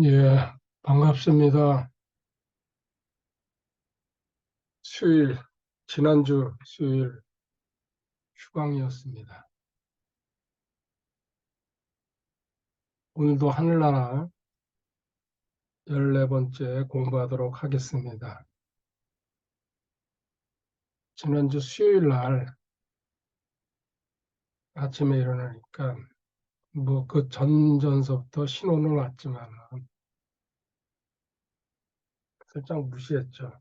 예, 반갑습니다. 수요일, 지난주 수요일 휴강이었습니다. 오늘도 하늘나라 14번째 공부하도록 하겠습니다. 지난주 수요일 날 아침에 일어나니까 뭐 그 전전서부터 신호는 왔지만 살짝 무시했죠.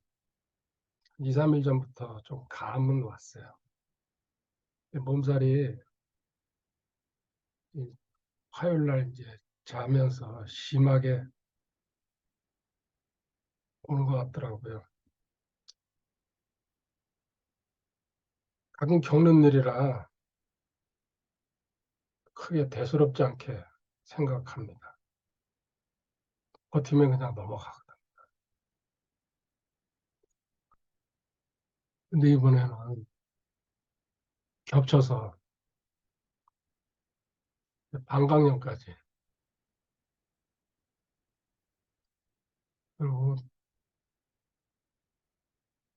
2, 3일 전부터 좀 감은 왔어요. 몸살이 이 화요일 날 이제 자면서 심하게 오는 것 같더라고요. 가끔 겪는 일이라 크게 대수롭지 않게 생각합니다. 버티면 그냥 넘어가거든. 근데 이번에는 겹쳐서 방광염까지. 그리고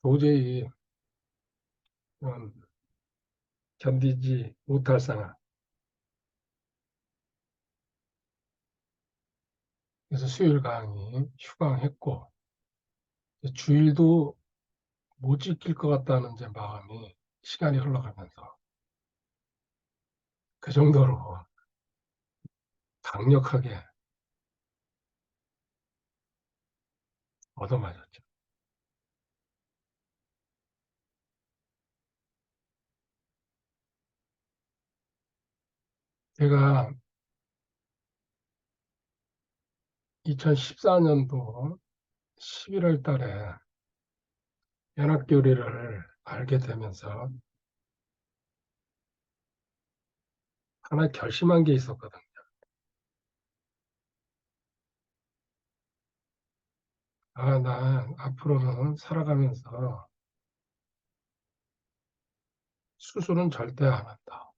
도저히 음, 견디지 못할 상황. 그래서 수요일 강의 휴강했고, 주일도 못 지킬 것 같다는 제 마음이 시간이 흘러가면서 그 정도로 강력하게 얻어맞았죠. 제가 2014년도 11월 달에 연합교리를 알게 되면서 하나 결심한 게 있었거든. 아, 나 앞으로는 살아가면서 수술은 절대 안 한다.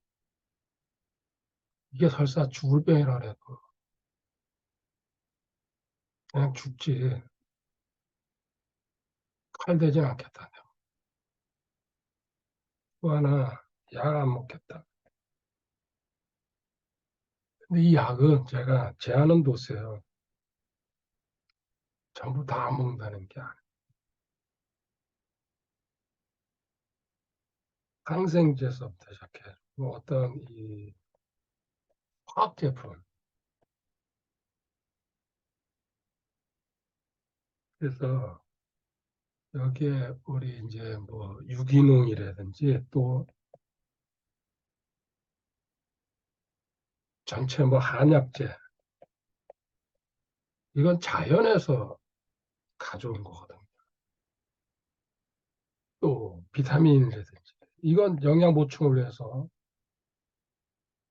이게 설사 죽을 병이라 해도 그냥 죽지. 칼 대진 않겠다. 또 하나, 약 안 먹겠다. 근데 이 약은 제가 제한은 뒀어요. 전부 다 안 먹는다는 게 아니에요. 항생제서부터 시작해. 뭐 어떤 이 화학 제품. 그래서 여기에 우리 이제 뭐 유기농이라든지 또 전체 뭐 한약재. 이건 자연에서 가져온 거거든요. 또 비타민이라든지 이건 영양 보충을 위해서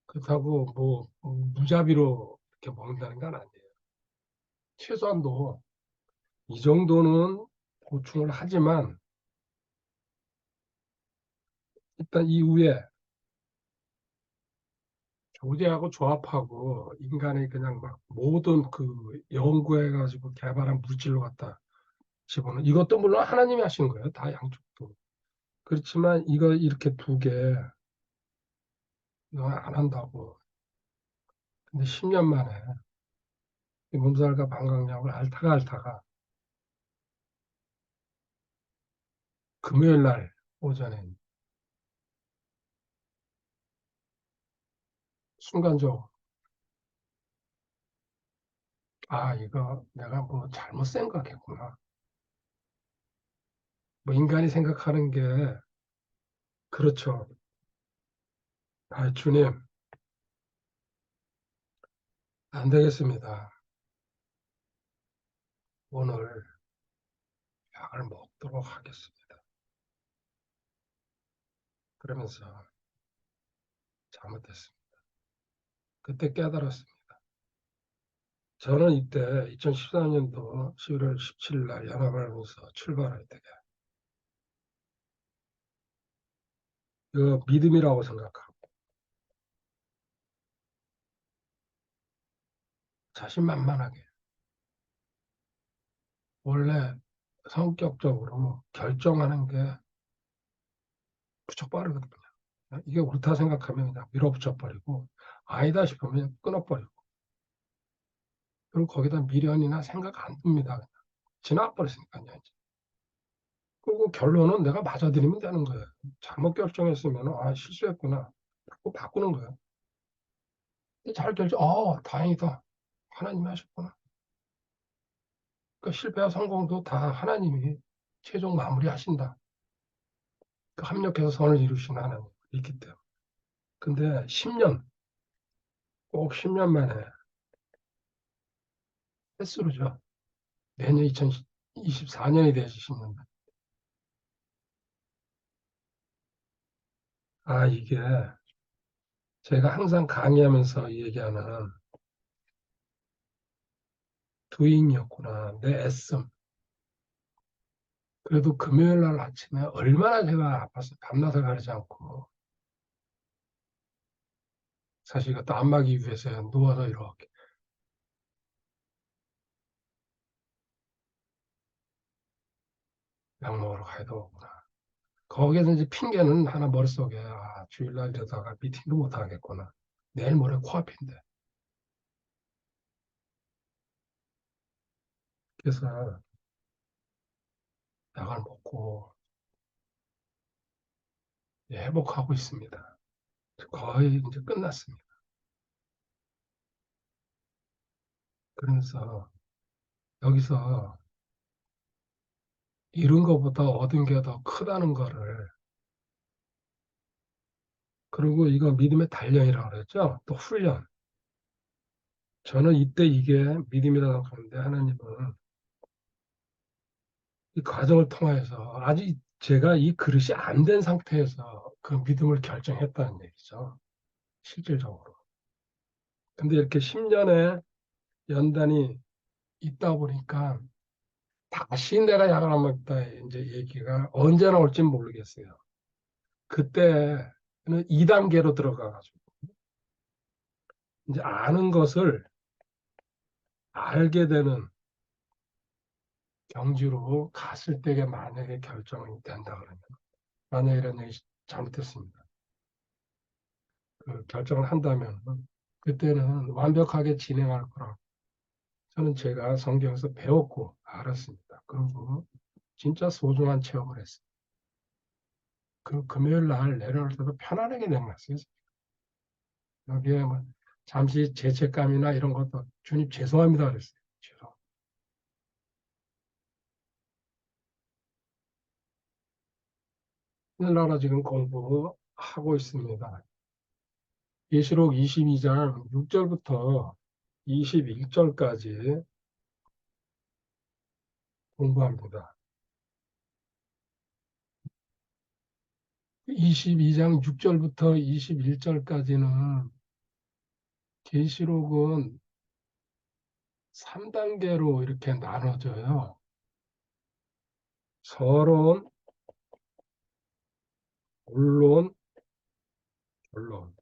그렇다고 뭐 무자비로 이렇게 먹는다는 건 아니에요. 최소한도 이 정도는 보충을 하지만 일단 이후에 조제하고 조합하고 인간의 그냥 막 모든 그 연구해가지고 개발한 물질로 갖다 집어넣는 이것도 물론 하나님이 하신 거예요. 다 양쪽도. 그렇지만 이거 이렇게 두 개 이거 안 한다고. 근데 10년 만에 이 몸살과 방광약을 앓다가 금요일 날 오전에 순간적으로 아 이거 내가 뭐 잘못 생각했구나. 뭐 인간이 생각하는 게 그렇죠. 아 주님 안 되겠습니다. 오늘 약을 먹도록 하겠습니다. 그러면서 잘못했습니다. 그때 깨달았습니다. 저는 이때 2014년도 11월 17일 날 연합을 하면서 출발할 때 이거 믿음이라고 생각하고 자신만만하게 원래 성격적으로 결정하는 게 무척 빠르거든요. 이게 옳다 생각하면 그냥 밀어붙여 버리고 아니다 싶으면 끊어버리고 그리고 거기다 미련이나 생각 안 듭니다. 그냥. 지나버렸으니까요. 이제. 그리고 결론은 내가 맞아들이면 되는 거예요. 잘못 결정했으면 아 실수했구나. 그거 바꾸는 거예요. 잘 결정. 다행이다. 하나님이 하셨구나. 그 실패와 성공도 다 하나님이 최종 마무리하신다. 그 합력해서 선을 이루시는 하나님 있기 때문에. 근데 10년, 꼭 10년 만에 횟수로죠. 내년 2024년이 되시는데. 이게 제가 항상 강의하면서 얘기하는 두인이었구나. 내 애씀. 그래도 금요일 날 아침에 얼마나 제가 아팠어요. 밤낮을 가리지 않고. 사실 이것도 안 막기 위해서요. 누워서 이렇게 약 먹으러 가야 되구나. 거기에서 이제 핑계는 하나 머릿속에, 주일날 이러다가 미팅도 못 하겠구나. 내일 모레 코앞인데. 그래서 약을 먹고 회복하고 있습니다. 거의 이제 끝났습니다. 그러면서 여기서 잃은 것보다 얻은 게 더 크다는 거를, 그리고 이거 믿음의 단련이라고 그랬죠? 또 훈련. 저는 이때 이게 믿음이라고 생각하는데 하나님은 이 과정을 통해서 아직 제가 이 그릇이 안 된 상태에서 그 믿음을 결정했다는 얘기죠. 실질적으로. 근데 이렇게 10년의 연단이 있다 보니까 다시 내가 약을 안 먹다 이제 얘기가 언제 나올지 모르겠어요. 그때는 2단계로 들어가가지고 이제 아는 것을 알게 되는 경지로 갔을 때가 만약에 결정이 된다 그러면 만약에 이런 얘기 잘못했습니다. 그 결정을 한다면 그때는 완벽하게 진행할 거라고 저는 제가 성경에서 배웠고 알았습니다. 그리고 진짜 소중한 체험을 했어요. 그 금요일 날 내려올 때도 편안하게 내려놨어요. 여기에 뭐 잠시 죄책감이나 이런 것도 주님 죄송합니다 그랬어요. 죄송. 하늘나라 지금 공부하고 있습니다. 계시록 22장 6절부터 21절까지 공부합니다. 22장 6절부터 21절까지는 계시록은 3단계로 이렇게 나눠져요. 서론, 본론, 결론.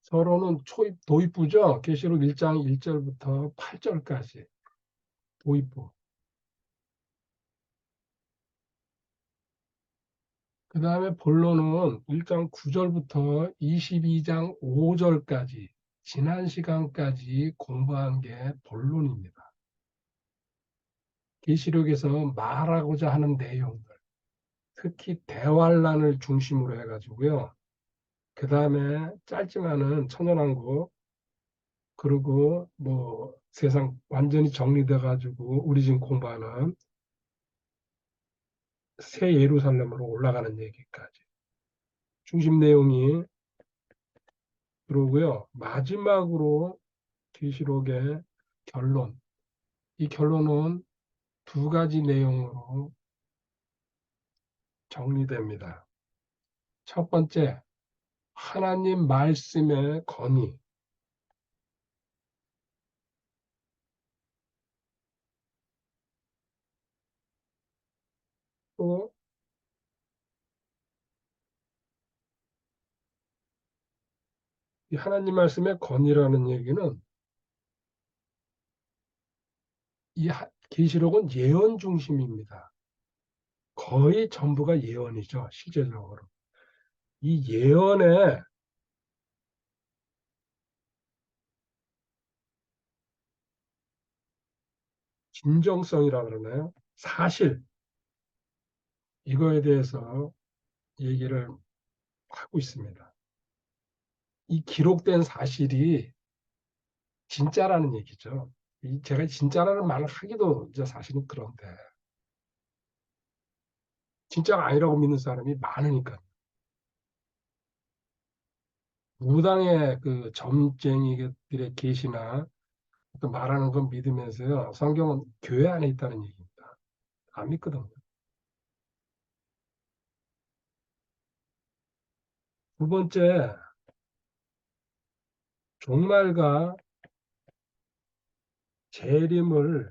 서론은 도입부죠. 계시록 1장 1절부터 8절까지 도입부. 그 다음에 본론은 1장 9절부터 22장 5절까지 지난 시간까지 공부한 게 본론입니다. 계시록에서 말하고자 하는 내용들, 특히 대환란을 중심으로 해가지고요. 그 다음에 짧지만은 천연왕국, 그리고 뭐 세상 완전히 정리돼가지고 우리 지금 공부하는 새 예루살렘으로 올라가는 얘기까지. 중심 내용이 그러고요. 마지막으로 계시록의 결론. 이 결론은 두 가지 내용으로 정리됩니다. 첫 번째, 하나님 말씀의 권위. 또 이 하나님 말씀의 권위라는 얘기는 이 계시록은 예언 중심입니다. 거의 전부가 예언이죠, 실제적으로. 이 예언의 진정성이라 그러나요? 사실, 이거에 대해서 얘기를 하고 있습니다. 이 기록된 사실이 진짜라는 얘기죠. 제가 진짜라는 말을 하기도 이제 사실은 그런데, 진짜가 아니라고 믿는 사람이 많으니까. 무당의 그 점쟁이들의 계시나 또 말하는 건 믿으면서요. 성경은 교회 안에 있다는 얘기입니다. 안 믿거든요. 두 번째, 종말과 재림을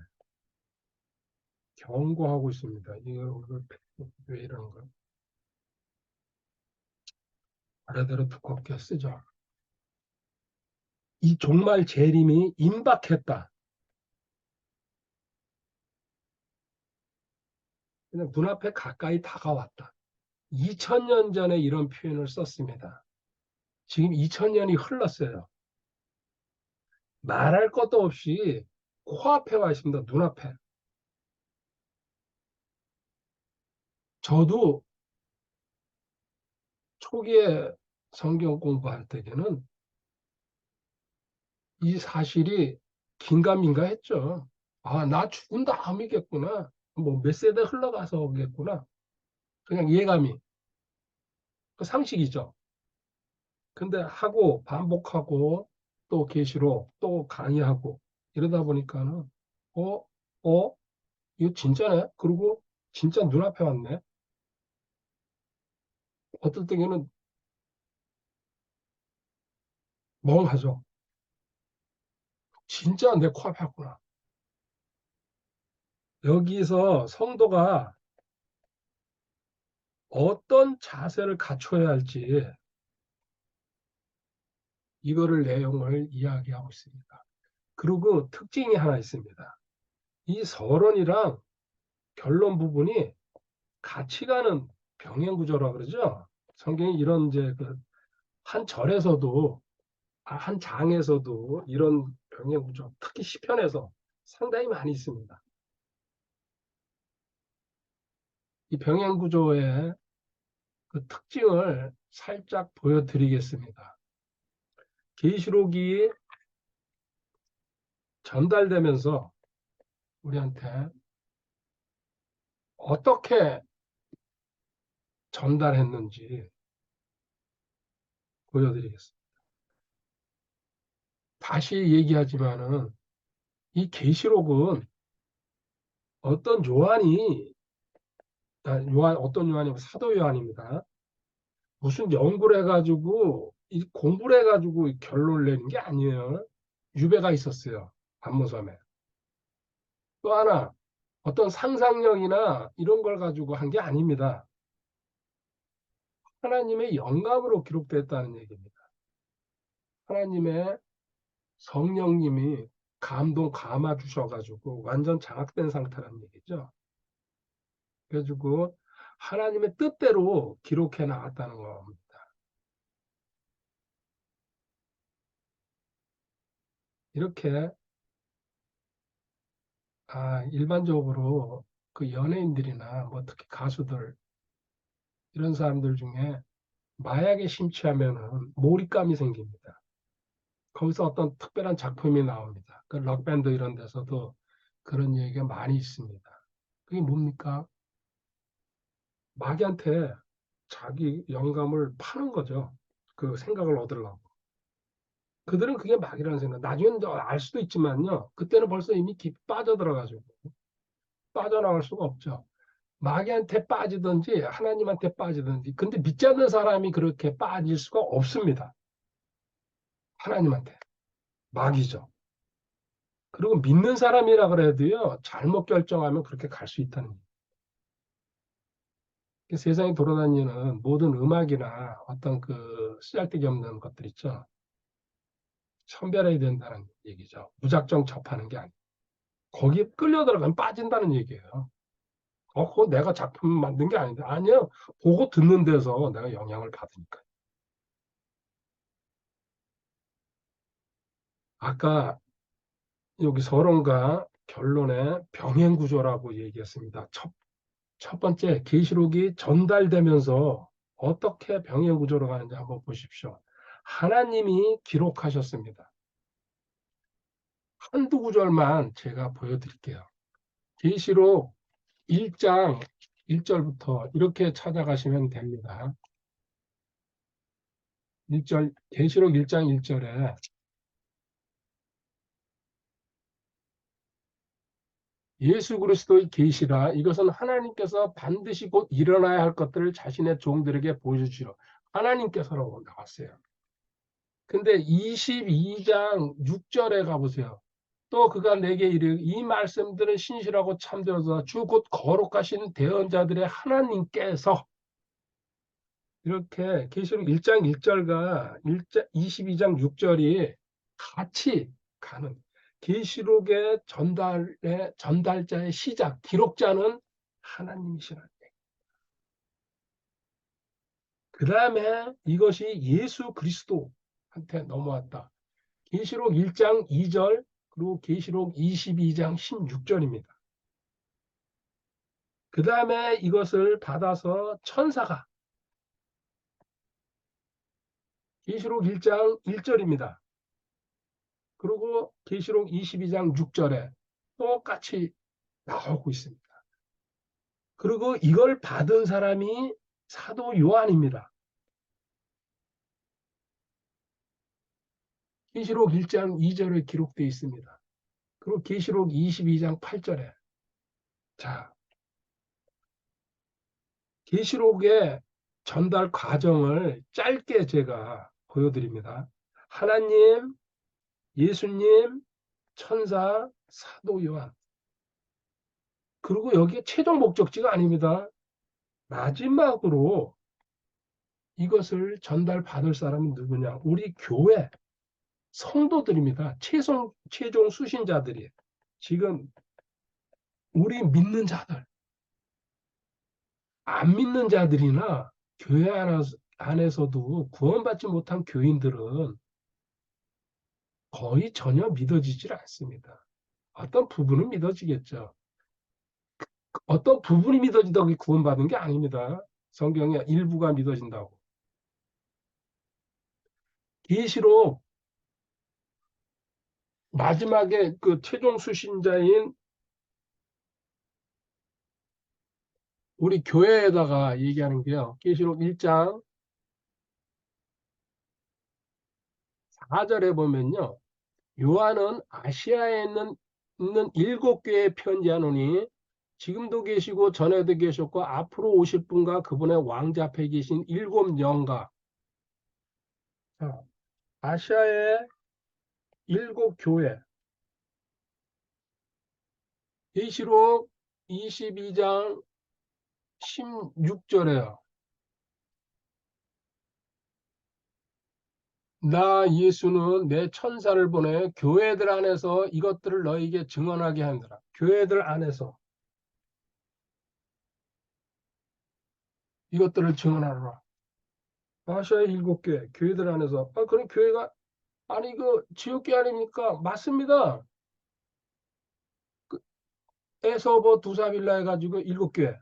경고하고 있습니다. 이거 왜 이러는 거? 말대로 두껍게 쓰죠. 이 종말 재림이 임박했다. 그냥 눈앞에 가까이 다가왔다. 2000년 전에 이런 표현을 썼습니다. 지금 2000년이 흘렀어요. 말할 것도 없이 코앞에 와 있습니다. 눈앞에. 저도 초기에 성경 공부할 때에는 이 사실이 긴가민가 했죠. 아, 나 죽은 다음이겠구나. 뭐 몇 세대 흘러가서 오겠구나. 그냥 예감이. 그 상식이죠. 근데 하고 반복하고 또 계시록 또 강의하고 이러다 보니까는 어, 어, 이거 진짜네. 그리고 진짜 눈앞에 왔네. 어떨 때는 멍하죠. 진짜 내 코앞에 왔구나. 여기서 성도가 어떤 자세를 갖춰야 할지 이거를 내용을 이야기하고 있습니다. 그리고 특징이 하나 있습니다. 이 서론이랑 결론 부분이 같이 가는 병행 구조라 그러죠. 성경이 이런 이제 그한 절에서도 한 장에서도 이런 병행 구조, 특히 시편에서 상당히 많이 있습니다. 이 병행 구조의 그 특징을 살짝 보여드리겠습니다. 계시록이 전달되면서 우리한테 어떻게 전달했는지 보여드리겠습니다. 다시 얘기하지만은 이 계시록은 어떤 요한이 어떤 요한이 사도 요한입니다. 무슨 연구를 해가지고 이 공부를 해가지고 결론을 내는 게 아니에요. 유배가 있었어요. 반모섬에. 또 하나 어떤 상상력이나 이런 걸 가지고 한 게 아닙니다. 하나님의 영감으로 기록됐다는 얘기입니다. 하나님의 성령님이 감동 감아 주셔가지고 완전 장악된 상태라는 얘기죠. 그래가지고 하나님의 뜻대로 기록해 나갔다는 겁니다. 이렇게 일반적으로 그 연예인들이나 뭐 특히 가수들 이런 사람들 중에 마약에 심취하면은 몰입감이 생깁니다. 거기서 어떤 특별한 작품이 나옵니다. 그 록밴드 이런 데서도 그런 얘기가 많이 있습니다. 그게 뭡니까? 마귀한테 자기 영감을 파는 거죠. 그 생각을 얻으려고. 그들은 그게 마귀라는 생각. 나중에는 알 수도 있지만요. 그때는 벌써 이미 깊이 빠져들어가지고 빠져나갈 수가 없죠. 마귀한테 빠지든지 하나님한테 빠지든지. 근데 믿지 않는 사람이 그렇게 빠질 수가 없습니다. 하나님한테. 마귀죠. 그리고 믿는 사람이라 그래도요. 잘못 결정하면 그렇게 갈 수 있다는 거예요. 세상에 돌아다니는 모든 음악이나 어떤 그 쓰잘데기 없는 것들 있죠. 선별해야 된다는 얘기죠. 무작정 접하는 게 아니에요. 거기에 끌려 들어가면 빠진다는 얘기예요. 그거 내가 작품 만든 게 아닌데. 아니요. 보고 듣는 데서 내가 영향을 받으니까. 아까 여기 서론과 결론에 병행구조라고 얘기했습니다. 첫 번째, 계시록이 전달되면서 어떻게 병행구조로 가는지 한번 보십시오. 하나님이 기록하셨습니다. 한두 구절만 제가 보여드릴게요. 계시록 1장 1절부터 이렇게 찾아가시면 됩니다. 1절, 계시록 1장 1절에 예수 그리스도의 계시라 이것은 하나님께서 반드시 곧 일어나야 할 것들을 자신의 종들에게 보여주시러 하나님께서라고 나왔어요. 근데 22장 6절에 가보세요. 또 그가 내게 이르 이 말씀들은 신실하고 참되어서 주 곧 거룩하신 대언자들의 하나님께서 이렇게 계시록 1장 1절과 22장 6절이 같이 가는 계시록의 전달자의 시작, 기록자는 하나님이시라는 얘기. 그 다음에 이것이 예수 그리스도한테 넘어왔다. 계시록 1장 2절 그리고 계시록 22장 16절입니다. 그 다음에 이것을 받아서 천사가 계시록 1장 1절입니다. 그리고 계시록 22장 6절에 똑같이 나오고 있습니다. 그리고 이걸 받은 사람이 사도 요한입니다. 계시록 1장 2절에 기록되어 있습니다. 그리고 계시록 22장 8절에 자, 계시록의 전달 과정을 짧게 제가 보여드립니다. 하나님, 예수님, 천사, 사도 요한. 그리고 여기에 최종 목적지가 아닙니다. 마지막으로 이것을 전달받을 사람은 누구냐? 우리 교회 성도들입니다. 최종 수신자들이. 지금 우리 믿는 자들, 안 믿는 자들이나 교회 안에서도 구원받지 못한 교인들은 거의 전혀 믿어지질 않습니다. 어떤 부분은 믿어지겠죠. 어떤 부분이 믿어진다고 구원받은 게 아닙니다. 성경에 일부가 믿어진다고. 계시록 마지막에 그 최종 수신자인 우리 교회에다가 얘기하는 게요. 계시록 1장 4절에 보면요. 요한은 아시아에 있는 7교회에 편지하노니 지금도 계시고 전에도 계셨고 앞으로 오실 분과 그분의 왕자 앞에 계신 7영과 아시아의 7교회 계시록 22장 16절에요. 나 예수는 내 천사를 보내 교회들 안에서 이것들을 너에게 증언하게 하느라. 교회들 안에서 이것들을 증언하라. 아시아의 7교회, 교회들 안에서. 그럼 교회가, 아니, 그, 지옥교회 아닙니까? 맞습니다. 그, 에서버 두사빌라 해가지고 7교회.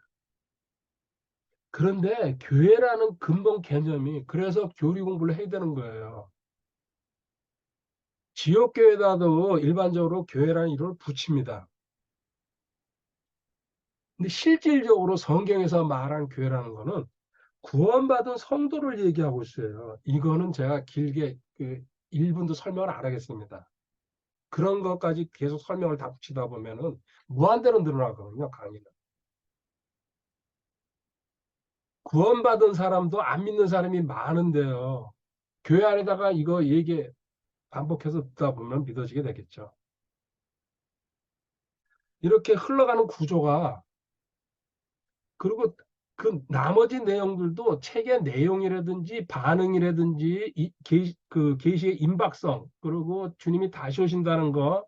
그런데 교회라는 근본 개념이 그래서 교리 공부를 해야 되는 거예요. 지역교회다도 일반적으로 교회라는 이름을 붙입니다. 근데 실질적으로 성경에서 말한 교회라는 거는 구원받은 성도를 얘기하고 있어요. 이거는 제가 길게 1분도 설명을 안 하겠습니다. 그런 것까지 계속 설명을 다 붙이다 보면은 무한대로 늘어나거든요, 강의는. 구원받은 사람도 안 믿는 사람이 많은데요. 교회 안에다가 이거 얘기 반복해서 듣다 보면 믿어지게 되겠죠. 이렇게 흘러가는 구조가 그리고 그 나머지 내용들도 책의 내용이라든지 반응이라든지 그 계시의 임박성 그리고 주님이 다시 오신다는 거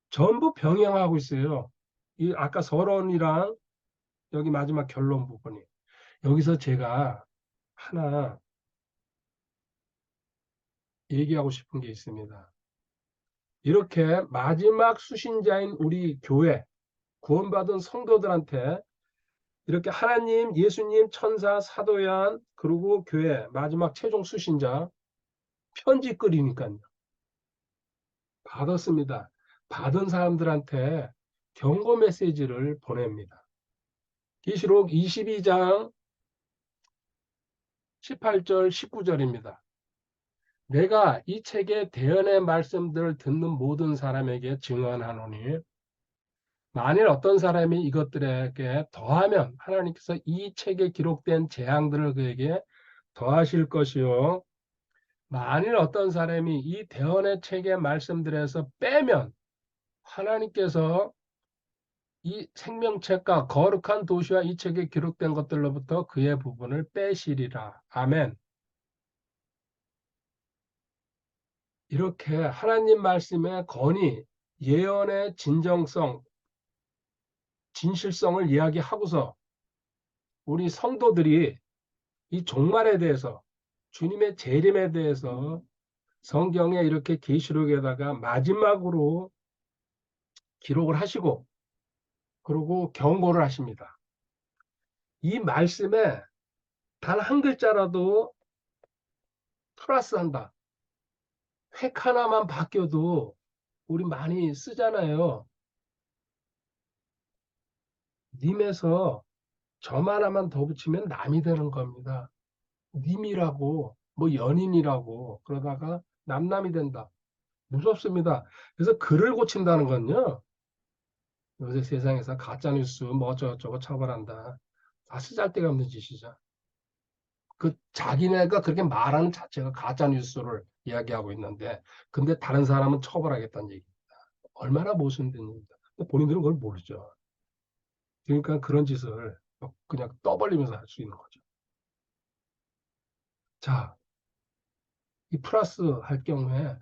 전부 병행하고 있어요. 이 아까 서론이랑 여기 마지막 결론 부분이. 여기서 제가 하나 얘기하고 싶은 게 있습니다. 이렇게 마지막 수신자인 우리 교회, 구원받은 성도들한테 이렇게 하나님, 예수님, 천사, 사도연, 그리고 교회, 마지막 최종 수신자 편지 끓이니까요. 받았습니다. 받은 사람들한테 경고 메시지를 보냅니다. 계시록 22장 18절, 19절입니다. 내가 이 책의 대언의 말씀들을 듣는 모든 사람에게 증언하노니 만일 어떤 사람이 이것들에게 더하면 하나님께서 이 책에 기록된 재앙들을 그에게 더하실 것이요. 만일 어떤 사람이 이 대언의 책의 말씀들에서 빼면 하나님께서 이 생명책과 거룩한 도시와 이 책에 기록된 것들로부터 그의 부분을 빼시리라. 아멘. 이렇게 하나님 말씀의 권위, 예언의 진정성, 진실성을 이야기하고서 우리 성도들이 이 종말에 대해서 주님의 재림에 대해서 성경에 이렇게 계시록에다가 마지막으로 기록을 하시고 그리고 경고를 하십니다. 이 말씀에 단 한 글자라도 플러스한다. 획 하나만 바뀌어도 우리 많이 쓰잖아요. 님에서 점 하나만 더 붙이면 남이 되는 겁니다. 님이라고 뭐 연인이라고 그러다가 남남이 된다. 무섭습니다. 그래서 글을 고친다는 건요. 요새 세상에서 가짜뉴스 뭐 어쩌고저쩌고 처벌한다. 다 쓰잘데가 없는 짓이죠. 그 자기네가 그렇게 말하는 자체가 가짜뉴스를 이야기하고 있는데 근데 다른 사람은 처벌하겠다는 얘기. 얼마나 모순된 얘기입니다. 본인들은 그걸 모르죠. 그러니까 그런 짓을 그냥 떠벌리면서 할 수 있는 거죠. 자, 이 플러스 할 경우에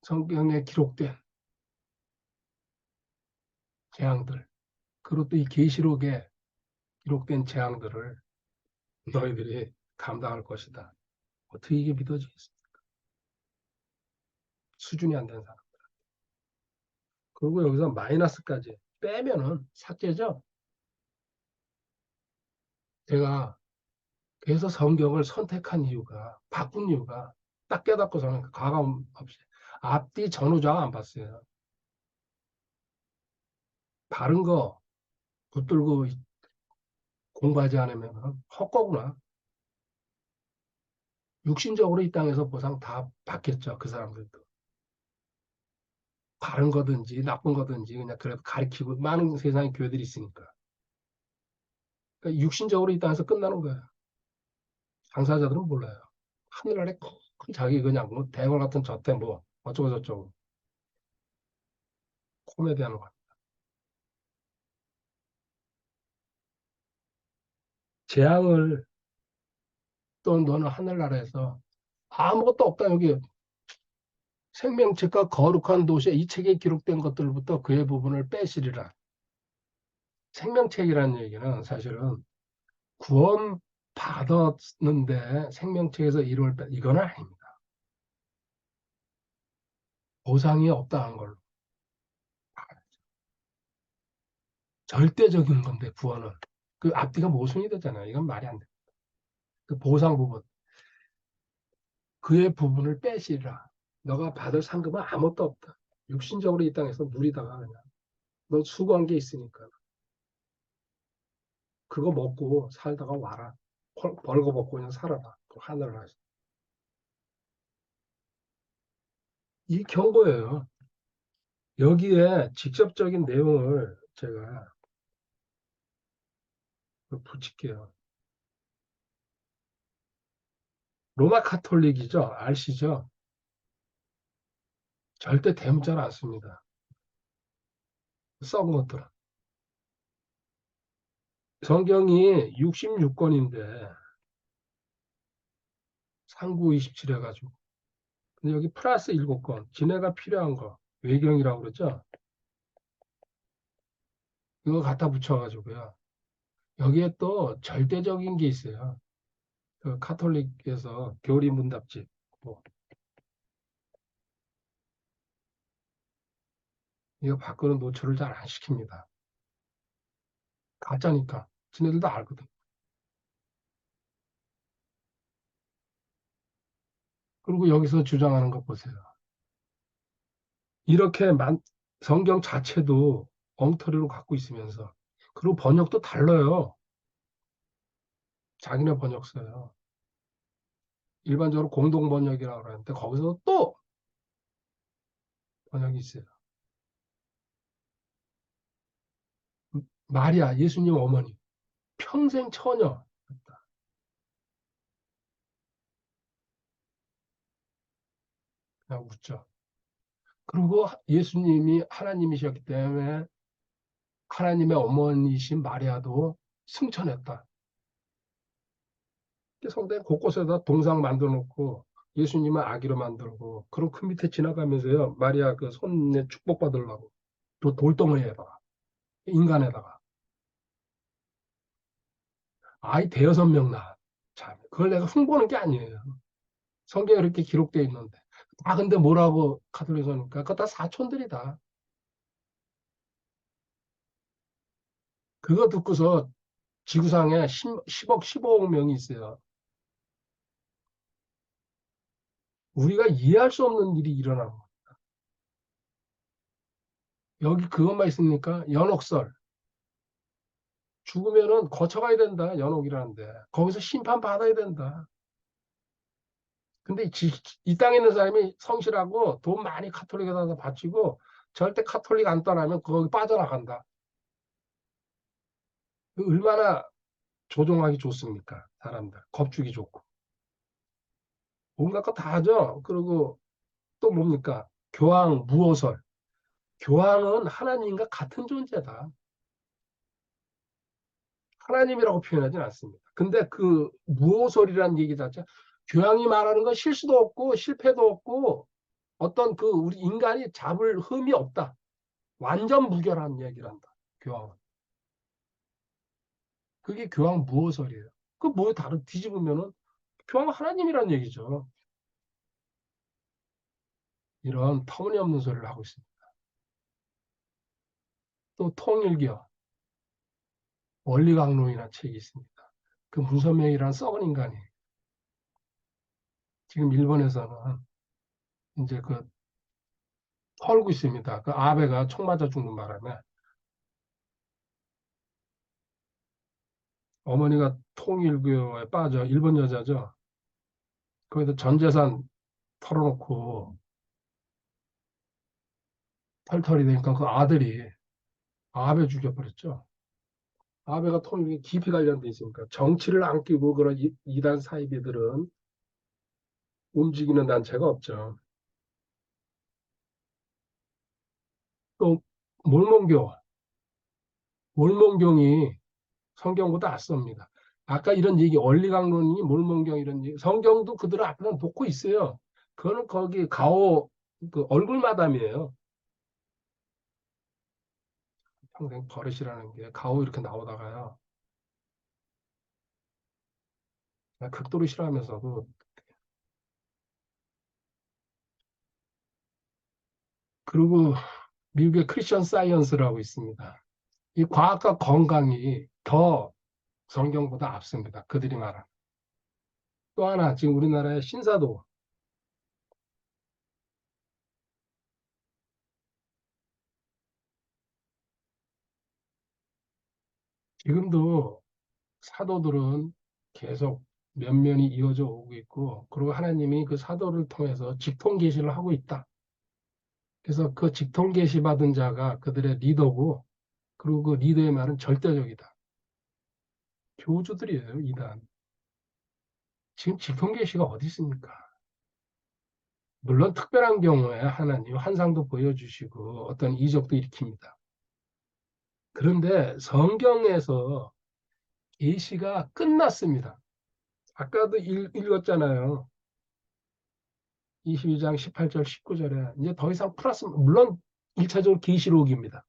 성경에 기록된 재앙들, 그리고 또 이 계시록에 기록된 재앙들을 너희들이 감당할 것이다. 어떻게 이게 믿어지겠습니까? 수준이 안 되는 사람. 그리고 여기서 마이너스까지 빼면은 삭제죠. 제가 그래서 성경을 선택한 이유가 바꾼 이유가 딱 깨닫고서는 가감 없이 앞뒤 전후좌우 안 봤어요. 바른 거 붙들고 공부하지 않으면 헛거구나. 육신적으로 이 땅에서 보상 다 받겠죠. 그 사람들도. 바른 거든지 나쁜 거든지 그냥 그래도 가르치고 많은 세상에 교회들이 있으니까. 그러니까 육신적으로 이 땅에서 끝나는 거야. 당사자들은 몰라요. 하늘나라에 큰 자기 그냥 뭐 대걸 같은 저태 뭐 어쩌고 저쩌고 코미디하는 거. 재앙을 또 너는 하늘나라에서 아무것도 없다 여기 생명책과 거룩한 도시에 이 책에 기록된 것들부터 그의 부분을 빼시리라. 생명책이라는 얘기는 사실은 구원 받았는데 생명책에서 이름을 뺀 이건 아닙니다. 보상이 없다는 걸로. 절대적인 건데 구원은 그 앞뒤가 모순이 되잖아요. 이건 말이 안 돼. 그 보상 부분 그의 부분을 빼시리라. 너가 받을 상급은 아무것도 없다. 육신적으로 이 땅에서 누리다가 그냥 너 수고한 게 있으니까 그거 먹고 살다가 와라. 벌거벗고 그냥 살아라. 하늘을 하시. 이 경고예요. 여기에 직접적인 내용을 제가 붙일게요. 로마 카톨릭이죠. 아시죠? 절대 대문자는 않습니다. 썩은 것들은. 성경이 66권인데 상구 27 해가지고. 근데 여기 플러스 7권. 지네가 필요한 거. 외경이라고 그러죠. 이거 갖다 붙여가지고요. 여기에 또 절대적인 게 있어요. 그 카톨릭에서 교리 문답집. 뭐 이거 밖으로 노출을 잘 안 시킵니다. 가짜니까. 지네들도 알거든. 그리고 여기서 주장하는 거 보세요. 이렇게 성경 자체도 엉터리로 갖고 있으면서 그리고 번역도 달라요. 자기네 번역 써요. 일반적으로 공동 번역이라고 그러는데 거기서 또 번역이 있어요. 마리아, 예수님 어머니, 평생 처녀. 그냥 웃죠. 그리고 예수님이 하나님이셨기 때문에 하나님의 어머니신 마리아도 승천했다. 성당 곳곳에다 동상 만들어 놓고 예수님은 아기로 만들고 그리고 그 밑에 지나가면서요. 마리아 그 손에 축복받으려고 또 돌덩어리에다가 인간에다가 아이 대여섯 명 낳아. 참 그걸 내가 흉보는 게 아니에요. 성경에 이렇게 기록되어 있는데 다 근데 뭐라고 카톨릭 하니까 그거 다 사촌들이다. 그거 듣고서 지구상에 10억, 15억 명이 있어요. 우리가 이해할 수 없는 일이 일어나는 거예요. 여기 그것만 있으니까 연옥설. 죽으면은 거쳐가야 된다. 연옥이라는데. 거기서 심판받아야 된다. 근데 이 땅에 있는 사람이 성실하고 돈 많이 카톨릭에다 바치고 절대 카톨릭 안 떠나면 거기 빠져나간다. 얼마나 조종하기 좋습니까? 사람들. 겁주기 좋고. 온갖 거 다 하죠. 그리고 또 뭡니까? 교황, 무호설. 교황은 하나님과 같은 존재다. 하나님이라고 표현하지는 않습니다. 근데 그 무호설이라는 얘기 자체, 교황이 말하는 건 실수도 없고 실패도 없고 어떤 그 우리 인간이 잡을 흠이 없다. 완전 무결한 얘기를 한다. 교황은. 그게 교황 무호설이에요. 그 뭐 다른 뒤집으면은 교황은 하나님이란 얘기죠. 이런 터무니없는 소리를 하고 있습니다. 또 통일교 원리강론이라는 책이 있습니다. 그 문선명이라는 썩은 인간이 지금 일본에서는 이제 그 털고 있습니다. 그 아베가 총 맞아 죽는 바람에 어머니가 통일교에 빠져 일본 여자죠. 거기다 전 재산 털어놓고 털털이 되니까 그 아들이 아베 죽여버렸죠. 아베가 통일에 깊이 관련돼 있으니까 정치를 안 끼고 그런 이단 사이비들은 움직이는 단체가 없죠. 또 몰몬교, 몰몬경이 성경보다 앞섭니다. 아까 이런 얘기 원리강론이 몰몬경 이런 얘기 성경도 그들은 앞에다 놓고 있어요. 그거는 거기 가오 그 얼굴 마담이에요. 평생 버릇이라는 게 가오 이렇게 나오다가요. 극도로 싫어하면서도 그리고 미국의 크리스천 사이언스라고 있습니다. 이 과학과 건강이 더 성경보다 앞섭니다. 그들이 말하는. 또 하나 지금 우리나라의 신사도 지금도 사도들은 계속 면면이 이어져 오고 있고 그리고 하나님이 그 사도를 통해서 직통 계시를 하고 있다. 그래서 그 직통 계시 받은 자가 그들의 리더고 그리고 그 리더의 말은 절대적이다. 교주들이에요, 이단. 지금 직통 계시가 어디 있습니까? 물론 특별한 경우에 하나님 환상도 보여주시고 어떤 이적도 일으킵니다. 그런데 성경에서 계시가 끝났습니다. 아까도 읽었잖아요. 22장 18절, 19절에 이제 더 이상 플러스, 물론 1차적으로 계시록입니다.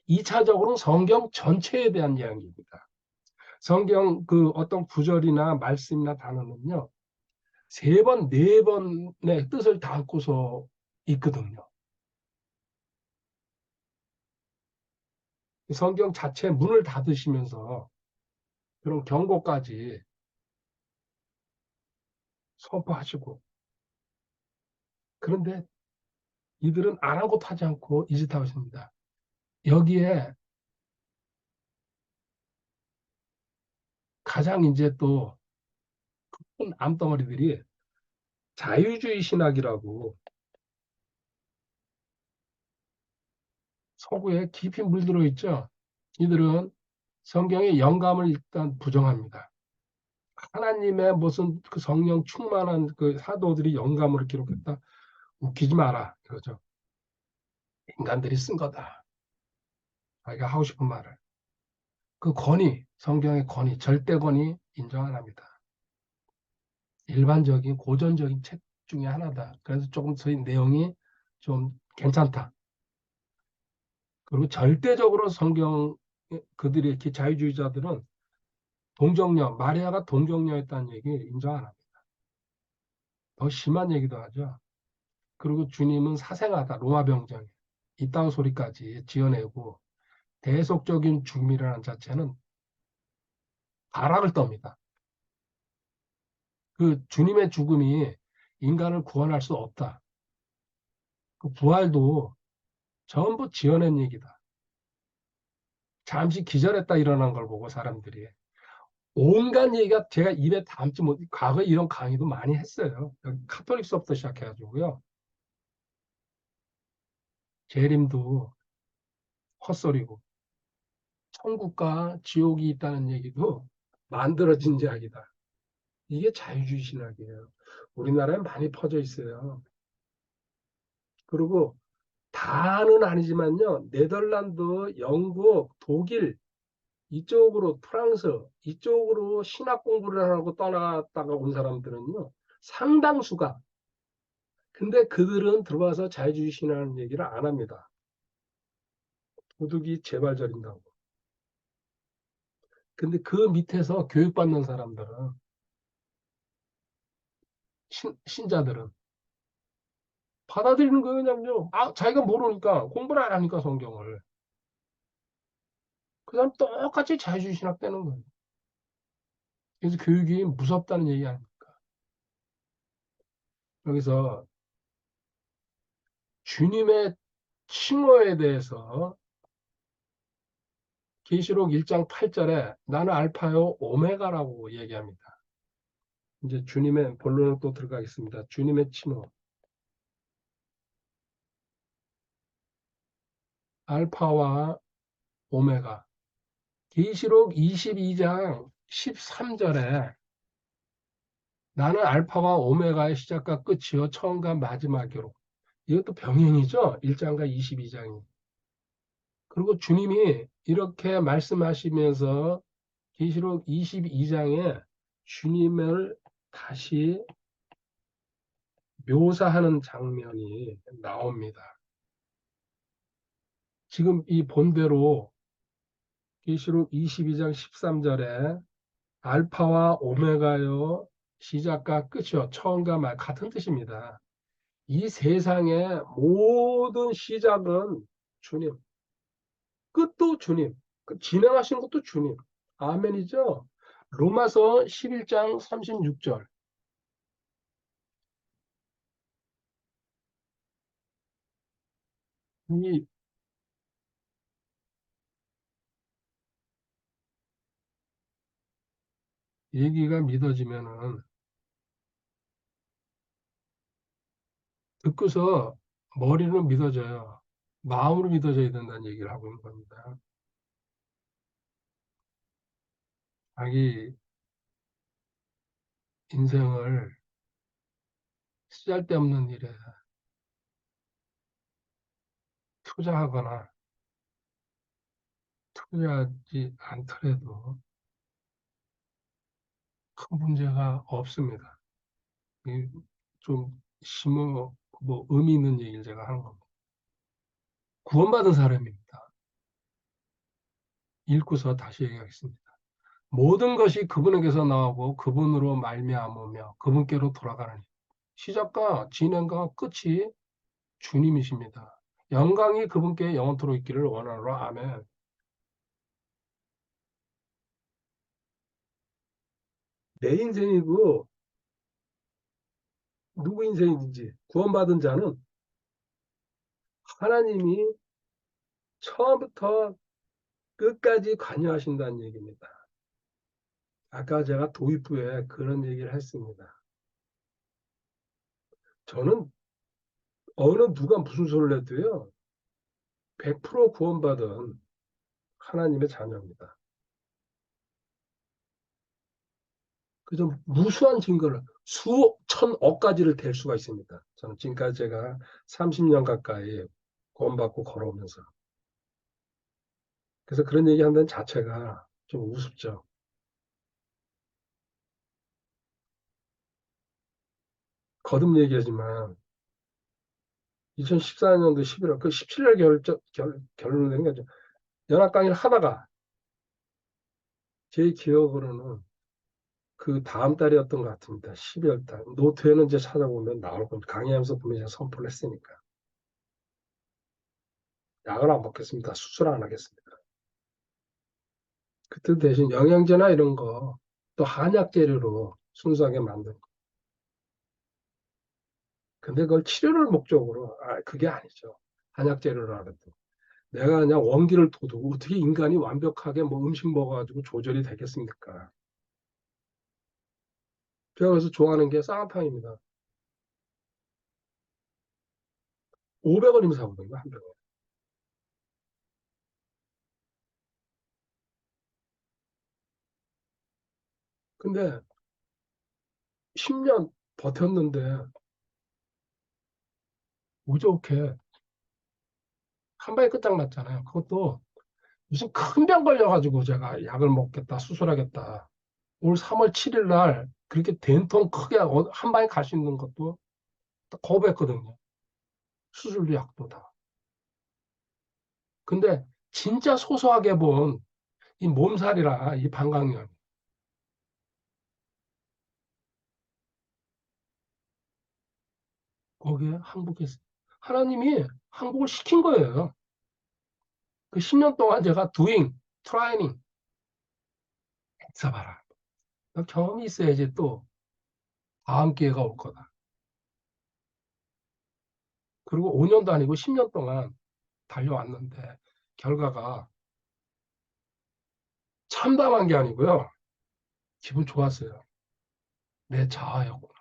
2차적으로는 성경 전체에 대한 이야기입니다. 성경 그 어떤 구절이나 말씀이나 단어는요, 세 번, 네 번의 뜻을 담고서 있거든요. 성경 자체 문을 닫으시면서 그런 경고까지 선포하시고, 그런데 이들은 아랑곳하지 않고 이 짓 하고 있습니다. 여기에 가장 이제 또 큰 암덩어리들이 자유주의 신학이라고 서구에 깊이 물들어 있죠. 이들은 성경의 영감을 일단 부정합니다. 하나님의 무슨 그 성령 충만한 그 사도들이 영감으로 기록했다. 웃기지 마라. 이거죠. 인간들이 쓴 거다. 자기가 하고 싶은 말을. 그 권위, 성경의 권위, 절대 권위 인정 안 합니다. 일반적인 고전적인 책 중에 하나다. 그래서 조금 더 내용이 좀 괜찮다. 그리고 절대적으로 성경 그들이 이렇게 자유주의자들은 동정녀, 마리아가 동정녀였다는 얘기 인정 안 합니다. 더 심한 얘기도 하죠. 그리고 주님은 사생하다, 로마 병정. 이딴 소리까지 지어내고 대속적인 죽음이라는 자체는 발악을 떱니다. 그 주님의 죽음이 인간을 구원할 수 없다. 그 부활도 전부 지어낸 얘기다. 잠시 기절했다 일어난 걸 보고 사람들이 온갖 얘기가 제가 입에 담지 못, 과거에 이런 강의도 많이 했어요. 여기 카톨릭 수업부터 시작해가지고요. 재림도 헛소리고, 천국과 지옥이 있다는 얘기도 만들어진 이야기다. 이게 자유주의 신학이에요. 우리나라에 많이 퍼져 있어요. 그리고 다는 아니지만요. 네덜란드, 영국, 독일 이쪽으로 프랑스 이쪽으로 신학 공부를 하고 떠나갔다가 온 사람들은요. 상당수가 근데 그들은 들어와서 자유주의 신앙 얘기를 안 합니다. 도둑이 재발 저린다고. 근데 그 밑에서 교육받는 사람들은 신자들은 받아들이는 거예요, 그냥요. 아, 자기가 모르니까 공부를 안 하니까 성경을. 그 다음 똑같이 자유주의 신학 되는 거예요. 그래서 교육이 무섭다는 얘기 아닙니까? 여기서 주님의 칭호에 대해서 계시록 1장 8절에 나는 알파요 오메가라고 얘기합니다. 이제 주님의 본론으로 또 들어가겠습니다. 주님의 칭호. 알파와 오메가. 계시록 22장 13절에 나는 알파와 오메가의 시작과 끝이요 처음과 마지막이로. 이것도 병행이죠. 1장과 22장이. 그리고 주님이 이렇게 말씀하시면서 계시록 22장에 주님을 다시 묘사하는 장면이 나옵니다. 지금 이 본대로 계시록 22장 13절에 알파와 오메가요 시작과 끝이요 처음과 말 같은 뜻입니다. 이 세상의 모든 시작은 주님, 끝도 주님, 진행하시는 것도 주님. 아멘이죠. 로마서 11장 36절. 이 얘기가 믿어지면은 듣고서 머리로 믿어져요. 마음으로 믿어져야 된다는 얘기를 하고 있는 겁니다. 자기 인생을 쓰잘데없는 일에 투자하거나 투자하지 않더라도 큰 문제가 없습니다. 좀 심어 뭐 의미 있는 얘기를 제가 하는 겁니다. 구원받은 사람입니다. 읽고서 다시 얘기하겠습니다. 모든 것이 그분에게서 나오고 그분으로 말미암으며 그분께로 돌아가는 시작과 진행과 끝이 주님이십니다. 영광이 그분께 영원토록 있기를 원하노라. 아멘. 내 인생이고 누구 인생이든지 구원받은 자는 하나님이 처음부터 끝까지 관여하신다는 얘기입니다. 아까 제가 도입부에 그런 얘기를 했습니다. 저는 어느 누가 무슨 소리를 해도요, 100% 구원받은 하나님의 자녀입니다. 그래서 무수한 증거를 수천억 가지를 댈 수가 있습니다. 저는 지금까지 제가 30년 가까이 구원받고 걸어오면서. 그래서 그런 얘기 한다는 자체가 좀 우습죠. 거듭 얘기하지만 2014년도 11월 그 17일 결론을 낸 거죠. 연합 강의를 하다가 제 기억으로는 그 다음 달이었던 것 같습니다. 12월 달. 노트에는 이제 찾아보면 나올 겁니다. 강의하면서 분명히 제가 선포를 했으니까. 약을 안 먹겠습니다. 수술 안 하겠습니다. 그때 대신 영양제나 이런 거 또 한약 재료로 순수하게 만든 거. 근데 그걸 치료를 목적으로 그게 아니죠. 한약 재료라도 내가 그냥 원기를 둬두고 어떻게 인간이 완벽하게 뭐 음식 먹어가지고 조절이 되겠습니까? 제가 그래서 좋아하는 게 쌍화탕입니다. 500원이면 사거든요, 한 병에. 근데 10년 버텼는데 우좋게 한 방에 끝장났잖아요. 그것도 무슨 큰 병 걸려가지고 제가 약을 먹겠다, 수술하겠다. 올 3월 7일 날 그렇게 된통 크게 한 방에 갈 수 있는 것도 거부했거든요. 수술도 약도 다. 근데 진짜 소소하게 본 이 몸살이라 이 방광염 거기에 항복했어요. 하나님이 항복을 시킨 거예요. 그 10년 동안 제가 doing, trying 해봐라. 경험이 있어야지 또 다음 기회가 올 거다. 그리고 5년도 아니고 10년 동안 달려왔는데 결과가 참담한 게 아니고요. 기분 좋았어요. 내 자아였구나.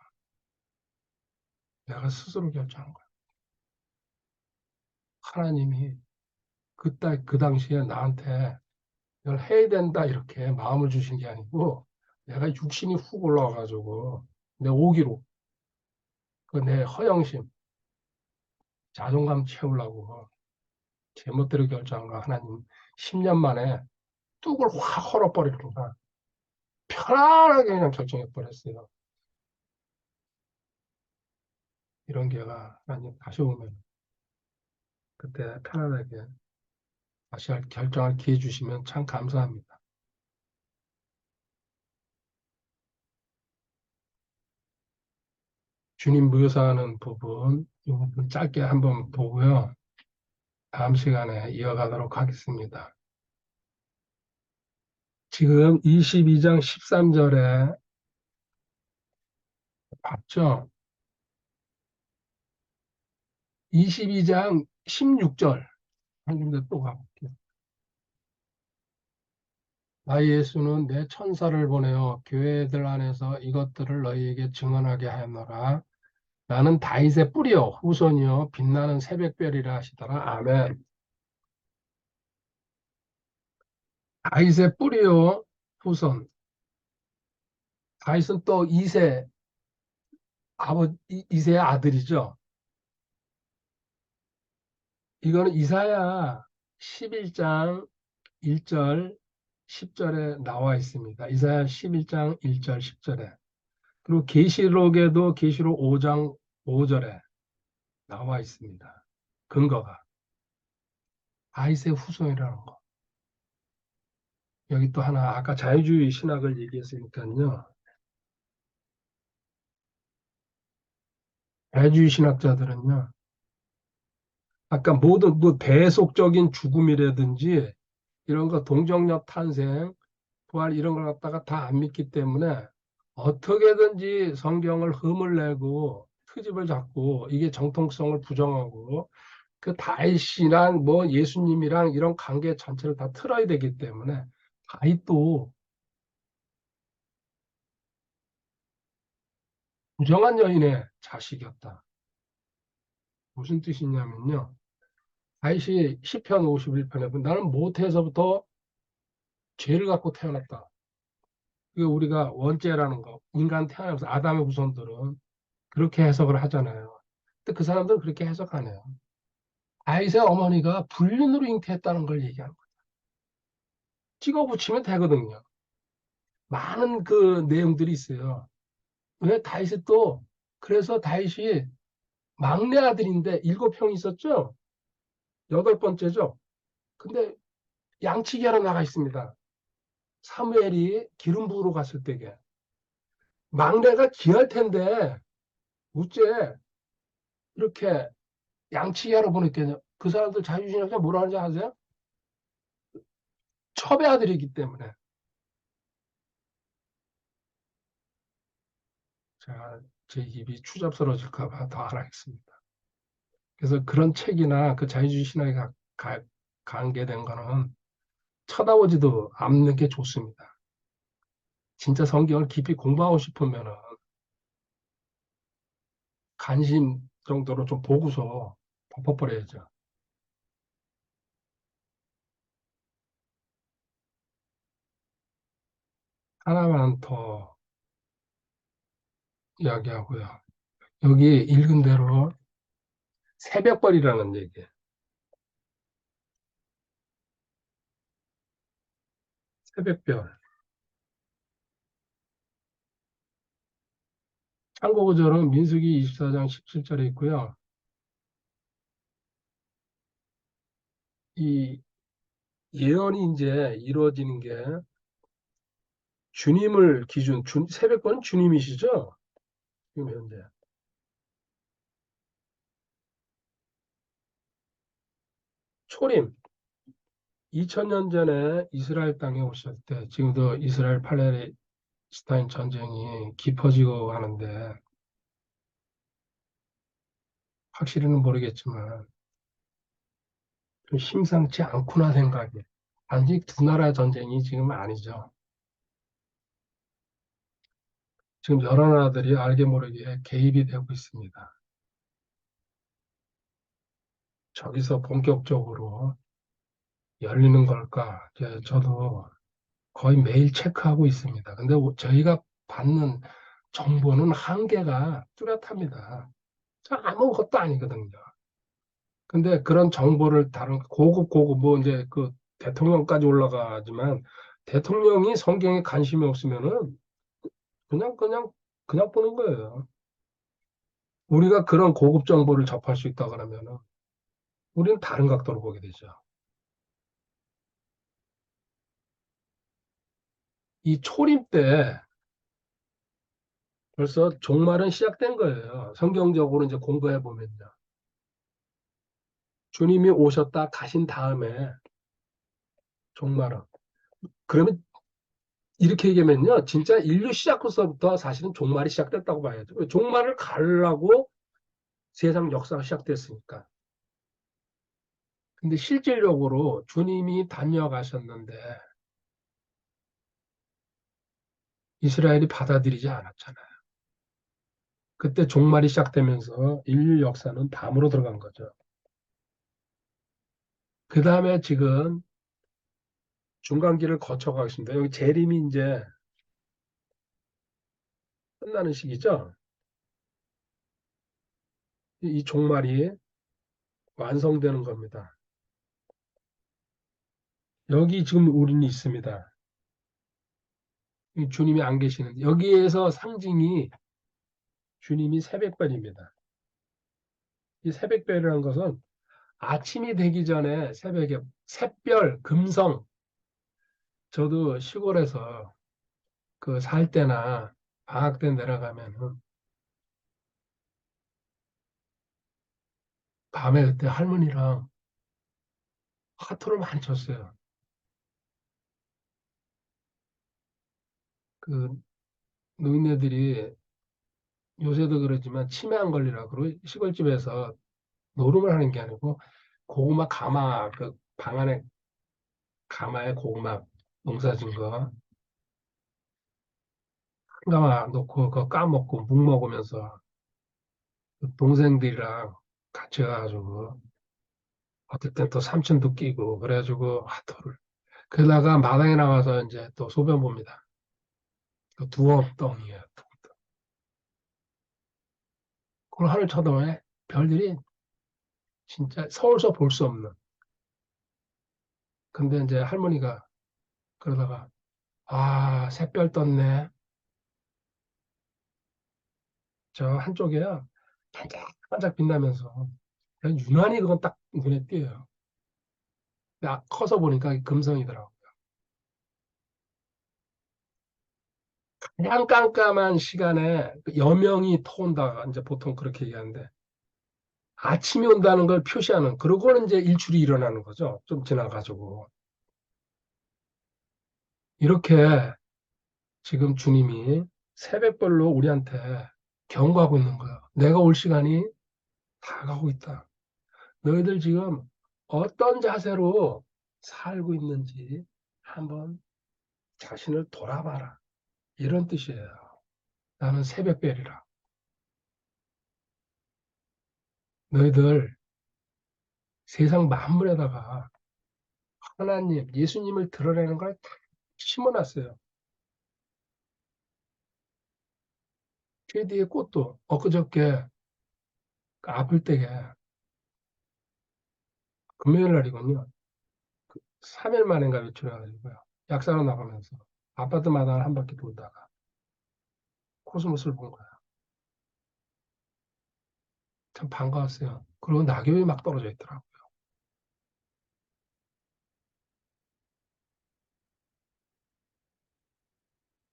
내가 스스로 결정한 거야. 하나님이 그 당시에 나한테 이걸 해야 된다 이렇게 마음을 주신 게 아니고 내가 육신이 훅 올라와가지고 내 오기로 그 내 허영심, 자존감 채우려고 제멋대로 결정한 거 하나님 10년 만에 뚝을 확 헐어버리는구나. 편안하게 그냥 결정해 버렸어요. 이런 기회가 하나님 다시 오면 그때 편안하게 다시 결정할 기회 주시면 참 감사합니다. 주님 묘사하는 부분, 이 부분 짧게 한번 보고요. 다음 시간에 이어가도록 하겠습니다. 지금 22장 13절에 봤죠? 22장 16절 한 군데 또 가볼게요. 나 예수는 내 천사를 보내어 교회들 안에서 이것들을 너희에게 증언하게 하였노라. 나는 다윗의 뿌리요 후손이요 빛나는 새벽별이라 하시더라. 아멘. 다윗의 뿌리요 후손. 다윗은 또 이세 이세의 아들이죠. 이거는 이사야 11장 1절 10절에 나와 있습니다. 이사야 11장 1절 10절에. 그리고 계시록에도 계시록 5장 5절에 나와 있습니다. 근거가 다윗의 후손이라는 거. 여기 또 하나 아까 자유주의 신학을 얘기했으니까요. 자유주의 신학자들은요. 아까 모든 뭐 대속적인 죽음이라든지 이런 거 동정력 탄생, 부활 이런 걸 갖다가 다 안 믿기 때문에 어떻게든지 성경을 흠을 내고 트집을 잡고 이게 정통성을 부정하고 그 다윗이랑 뭐 예수님이랑 이런 관계 전체를 다 틀어야 되기 때문에 다윗도 부정한 여인의 자식이었다. 무슨 뜻이냐면요. 다윗이 시편 51편에 나는 모태에서부터 죄를 갖고 태어났다. 이게 우리가 원죄라는 거, 인간 태어나면서 아담의 후손들은 그렇게 해석을 하잖아요. 근데 그 사람들은 그렇게 해석 안 해요. 다윗의 어머니가 불륜으로 잉태했다는 걸 얘기하는 거예요. 찍어 붙이면 되거든요. 많은 그 내용들이 있어요. 왜 다윗이 또 그래서 다윗이 막내 아들인데 7평이 있었죠. 8번째죠. 근데 양치기 하러 나가 있습니다. 사무엘이 기름 부으러 갔을 때게 막내가 귀할 텐데 어째 이렇게 양치기 하러 보냈겠냐. 그 사람들 자유신학자 뭐라 하는지 아세요? 첩의 아들이기 때문에. 자, 제 입이 추잡스러워질까 봐 더 안 하겠습니다. 그래서 그런 책이나 그 자유주의 신학에 관계된 거는 쳐다보지도 않는 게 좋습니다. 진짜 성경을 깊이 공부하고 싶으면 관심 정도로 좀 보고서 덮어버려야죠. 하나만 더 이야기하고요. 여기 읽은 대로 새벽벌이라는 얘기예요. 새벽별. 참고 구절은 민수기 24장 17절에 있고요. 이 예언이 이제 이루어지는 게 주님을 새벽권 주님이시죠? 지금 현재. 초림, 2000년 전에 이스라엘 땅에 오실 때, 지금도 이스라엘 팔레스타인 전쟁이 깊어지고 하는데, 확실히는 모르겠지만, 좀 심상치 않구나 생각이. 단지 두 나라 전쟁이 지금 아니죠. 지금 여러 나라들이 알게 모르게 개입이 되고 있습니다. 저기서 본격적으로 열리는 걸까? 저도 거의 매일 체크하고 있습니다. 근데 저희가 받는 정보는 한계가 뚜렷합니다. 아무것도 아니거든요. 근데 그런 정보를 다른 고급 뭐 이제 그 대통령까지 올라가지만 대통령이 성경에 관심이 없으면은 그냥 그냥 그냥 보는 거예요. 우리가 그런 고급 정보를 접할 수 있다 그러면은 우리는 다른 각도로 보게 되죠. 이 초림 때 벌써 종말은 시작된 거예요. 성경적으로 이제 공부해 보면요. 주님이 오셨다 가신 다음에 종말은. 그러면 이렇게 얘기하면요. 진짜 인류 시작부터 사실은 종말이 시작됐다고 봐야죠. 종말을 가르려고 세상 역사가 시작됐으니까. 근데 실질적으로 주님이 다녀가셨는데 이스라엘이 받아들이지 않았잖아요. 그때 종말이 시작되면서 인류 역사는 담으로 들어간 거죠. 그 다음에 지금 중간기를 거쳐가고 있습니다. 여기 재림이 이제 끝나는 시기죠. 이 종말이 완성되는 겁니다. 여기 지금 우리는 있습니다. 주님이 안 계시는데 여기에서 상징이 주님이 새벽별입니다. 이 새벽별이라는 것은 아침이 되기 전에 새벽에 샛별, 금성, 저도 시골에서 그 살 때나 방학 때 내려가면은 밤에 그때 할머니랑 화투를 많이 쳤어요. 그 노인네들이 요새도 그러지만 치매 안 걸리라 그러고 시골집에서 노름을 하는 게 아니고 고구마 가마 그 방 안에 가마에 고구마 농사진 거 한 가마 놓고 그거 까먹고 묵 먹으면서 그 동생들이랑 같이 가가지고 어떨 땐 또 삼촌도 끼고 그래가지고 화투를 그러다가 마당에 나가서 이제 또 소변 봅니다. 그 두업덩이에요. 그걸 하늘 쳐다보네 별들이 진짜 서울서 볼 수 없는. 근데 이제 할머니가 그러다가 아 새별 떴네. 저 한쪽에요. 반짝반짝 빛나면서 그냥 유난히 그건 딱 눈에 띄어요. 커서 보니까 금성이더라고. 그냥 깜깜한 시간에 그 여명이 터온다. 이제 보통 그렇게 얘기하는데 아침이 온다는 걸 표시하는 그러고는 이제 일출이 일어나는 거죠. 좀 지나가지고 이렇게 지금 주님이 새벽별로 우리한테 경고하고 있는 거예요. 내가 올 시간이 다가오고 있다. 너희들 지금 어떤 자세로 살고 있는지 한번 자신을 돌아봐라. 이런 뜻이에요. 나는 새벽별이라. 너희들 세상 만물에다가 하나님, 예수님을 드러내는 걸 다 심어놨어요. 최대의 꽃도 엊그저께 그 아플 때에 금요일 날이군요. 3일 만인가 외출해가지고요. 약사로 나가면서 아파트마다 한 바퀴 돌다가 코스모스를 본 거야. 참 반가웠어요. 그리고 낙엽이 막 떨어져 있더라고요.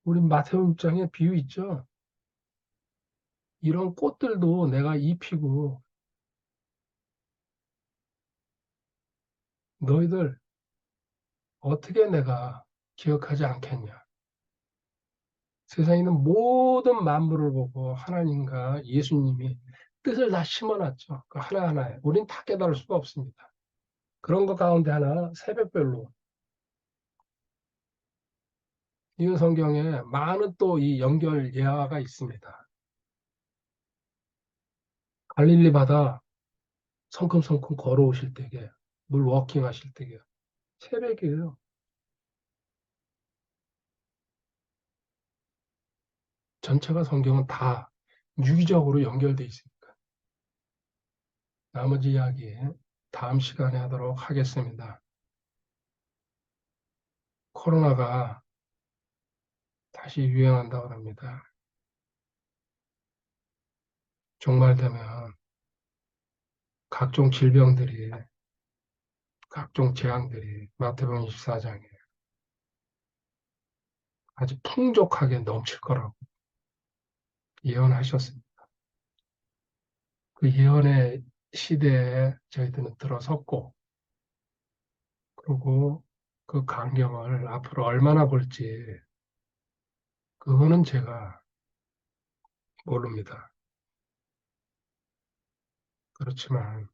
우리 마태오 입장에 비유 있죠? 이런 꽃들도 내가 입히고 너희들 어떻게 내가 기억하지 않겠냐. 세상에 있는 모든 만물을 보고 하나님과 예수님이 뜻을 다 심어놨죠. 그 하나하나에. 우린 다 깨달을 수가 없습니다. 그런 것 가운데 하나 새벽별로 이 성경에 많은 또 이 연결 예화가 있습니다. 갈릴리 바다 성큼성큼 걸어오실 때게 물 워킹 하실 때게 새벽이에요. 전체가 성경은 다 유기적으로 연결돼 있으니까. 나머지 이야기 다음 시간에 하도록 하겠습니다. 코로나가 다시 유행한다고 합니다. 종말되면 각종 질병들이, 각종 재앙들이 마태복음 24장에 아주 풍족하게 넘칠 거라고 예언하셨습니다. 그 예언의 시대에 저희들은 들어섰고, 그리고 그 광경을 앞으로 얼마나 볼지, 그거는 제가 모릅니다. 그렇지만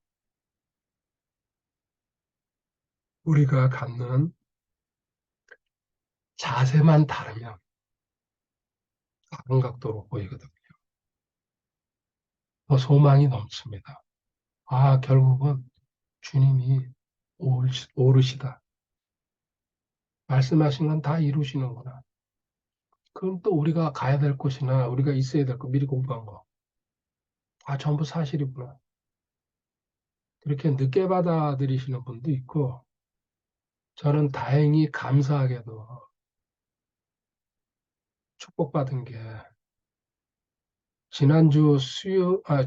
우리가 갖는 자세만 다르면 다른 각도로 보이거든요. 더 소망이 넘칩니다. 아, 결국은 주님이 오르시다. 말씀하신 건 다 이루시는구나. 그럼 또 우리가 가야 될 곳이나 우리가 있어야 될 거, 미리 공부한 거, 다 전부 사실이구나. 그렇게 늦게 받아들이시는 분도 있고, 저는 다행히 감사하게도 축복받은 게, 지난주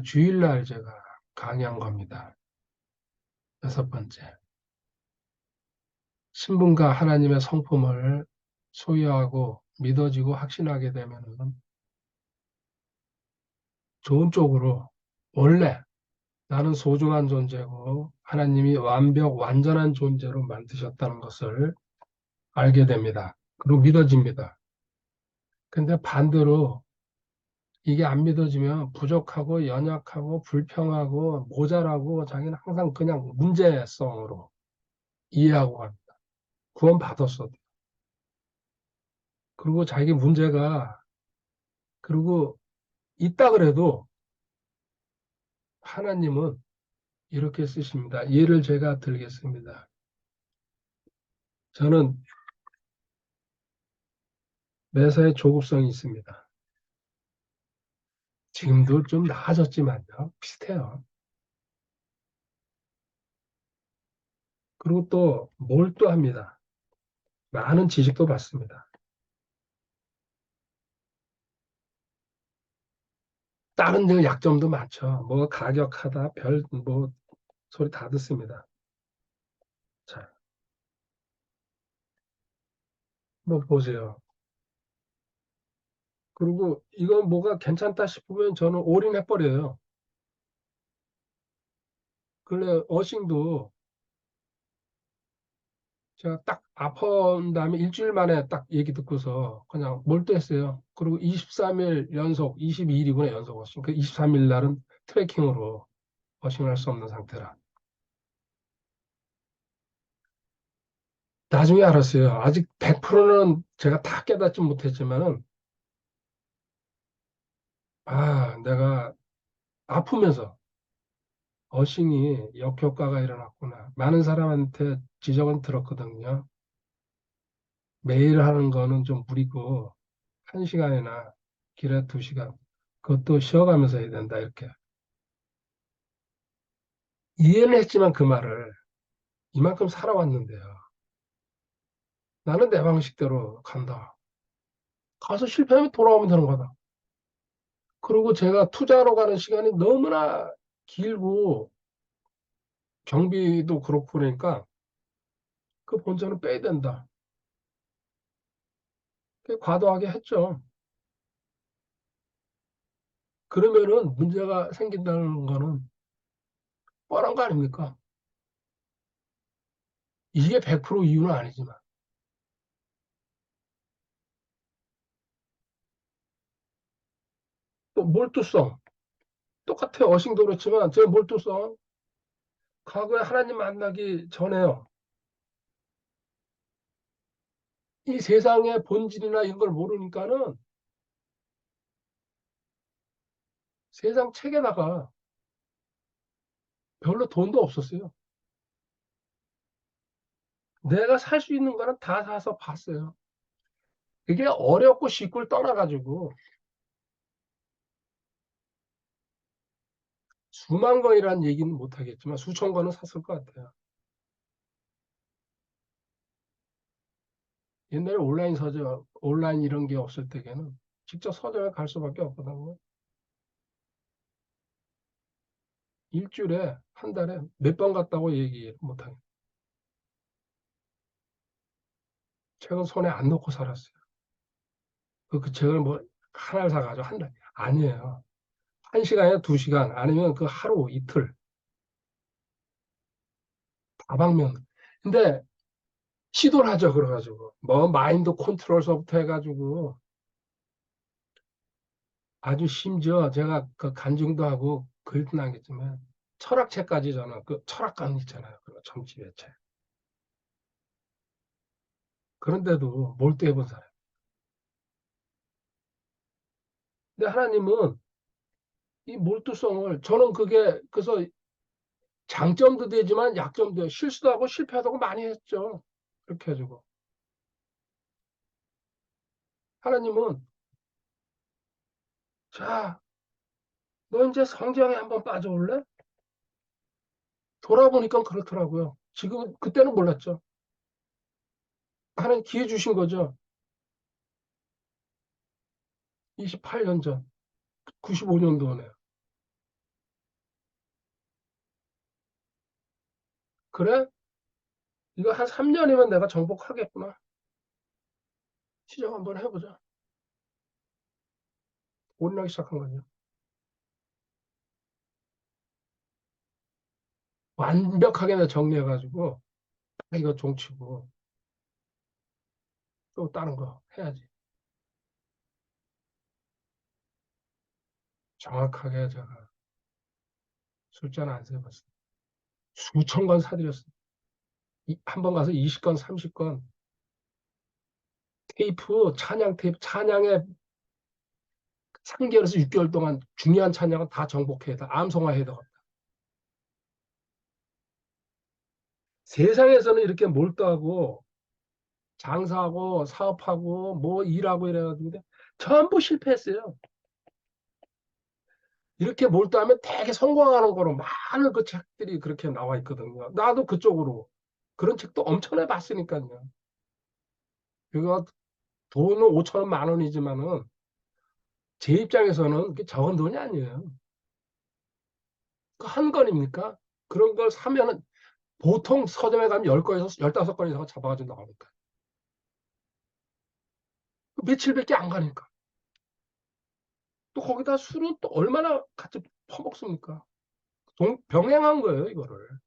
주일날 제가 강의한 겁니다. 여섯 번째, 신분과 하나님의 성품을 소유하고 믿어지고 확신하게 되면 좋은 쪽으로 원래 나는 소중한 존재고 하나님이 완전한 존재로 만드셨다는 것을 알게 됩니다. 그리고 믿어집니다. 근데 반대로 이게 안 믿어지면 부족하고 연약하고 불평하고 모자라고 자기는 항상 그냥 문제성으로 이해하고 갑니다. 구원 받았어도. 그리고 자기 문제가 그리고 있다 그래도 하나님은 이렇게 쓰십니다. 예를 제가 들겠습니다. 저는 매사에 조급성이 있습니다. 지금도 좀 나아졌지만요. 비슷해요. 그리고 또 몰두합니다. 많은 지식도 받습니다. 다른 데 약점도 많죠. 뭐 가격하다, 뭐 소리 다 듣습니다. 자, 뭐 보세요. 그리고 이건 뭐가 괜찮다 싶으면 저는 올인해버려요. 근래 어싱도 제가 딱 아픈 다음에 일주일 만에 딱 얘기 듣고서 그냥 몰두했어요. 그리고 23일 연속, 22일이구나 연속 어싱. 그 23일 날은 트래킹으로 어싱을 할 수 없는 상태라. 나중에 알았어요. 아직 100%는 제가 다 깨닫지 못했지만은, 내가 아프면서 어싱이 역효과가 일어났구나. 많은 사람한테 지적은 들었거든요. 매일 하는 거는 좀 무리고, 1시간이나 길어 2시간. 그것도 쉬어가면서 해야 된다, 이렇게. 이해는 했지만 그 말을 이만큼 살아왔는데요. 나는 내 방식대로 간다. 가서 실패하면 돌아오면 되는 거다. 그리고 제가 투자로 가는 시간이 너무나 길고 경비도 그렇고 그러니까 그 본전은 빼야 된다. 과도하게 했죠. 그러면은 문제가 생긴다는 거는 뻔한 거 아닙니까? 이게 100% 이유는 아니지만 또 몰두성 똑같아요. 어싱도 그렇지만 제 몰두성 과거에 하나님 만나기 전에요. 이 세상의 본질이나 이런 걸 모르니까는 세상 책에다가 별로 돈도 없었어요. 내가 살 수 있는 거는 다 사서 봤어요. 그게 어렵고 쉽고를 떠나가지고 수만 권이라는 얘기는 못하겠지만 수천 권은 샀을 것 같아요. 옛날에 온라인 서점, 온라인 이런 게 없을 때에는 직접 서점에 갈 수밖에 없거든요. 일주일에 한 달에 몇 번 갔다고 얘기 못하겠어요. 책은 손에 안 놓고 살았어요. 그 책을 뭐 하나를 사가지고 한 달. 아니에요. 1시간이나 2시간 아니면 그 하루 이틀 다방면. 근데 시도를 하죠. 그래가지고 뭐 마인드 컨트롤서부터 해가지고 아주 심지어 제가 그 간증도 하고 글도 남겼지만 철학책까지 저는 그 철학관 있잖아요. 그 점집의 책. 그런데도 몰두해본 사람. 근데 하나님은 이 몰두성을 저는 그게 그래서 장점도 되지만 약점도 실수도 하고 실패도 하고 많이 했죠. 그렇게 해주고 하나님은 자, 너 이제 성경에 한번 빠져올래? 돌아보니까 그렇더라고요. 지금 그때는 몰랐죠. 하나님 기회 주신 거죠. 28년 전, 95년도네. 그래? 이거 한 3년이면 내가 정복하겠구나. 시작 한번 해보자. 올인하기 시작한 거죠. 완벽하게 내가 정리해가지고, 아, 이거 종치고, 또 다른 거 해야지. 정확하게 제가 숫자는 안 세봤어. 수천 건 사드렸어. 한 번 가서 20건, 30건, 테이프, 찬양 테이프, 찬양의 3개월에서 6개월 동안 중요한 찬양은 다 정복해야 돼. 암송화해야 돼. 세상에서는 이렇게 몰두하고 장사하고 사업하고 뭐 일하고 이래가지고 전부 실패했어요. 이렇게 몰두하면 되게 성공하는 거로 많은 그 책들이 그렇게 나와 있거든요. 나도 그쪽으로 그런 책도 엄청나게 봤으니까요. 그거 돈은 5천 원, 만 원이지만은 제 입장에서는 그게 적은 돈이 아니에요. 그 한 권입니까? 그런 걸 사면은 보통 서점에 가면 10권에서 15권 이상 잡아가지고 나오니까. 며칠밖에 안 가니까. 또 거기다 술은 또 얼마나 같이 퍼먹습니까? 병행한 거예요, 이거를.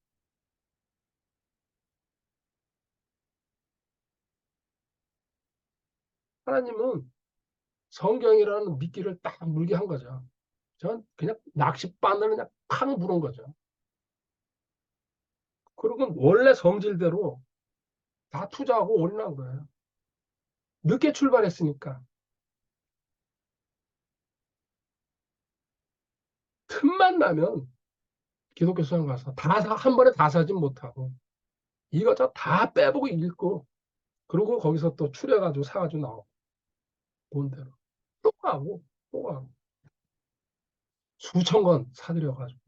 하나님은 성경이라는 미끼를 딱 물게 한 거죠. 전 그냥 낚싯바늘 그냥 팍 물은 거죠. 그리고 원래 성질대로 다 투자하고 올인한 거예요. 늦게 출발했으니까. 틈만 나면 기독교 수영 가서 한 번에 다 사진 못하고 이것저것 다 빼보고 읽고 그리고 거기서 또 추려가지고 사가지고 나오고 본 대로 또 가고 또 가고 수천 권 사들여가지고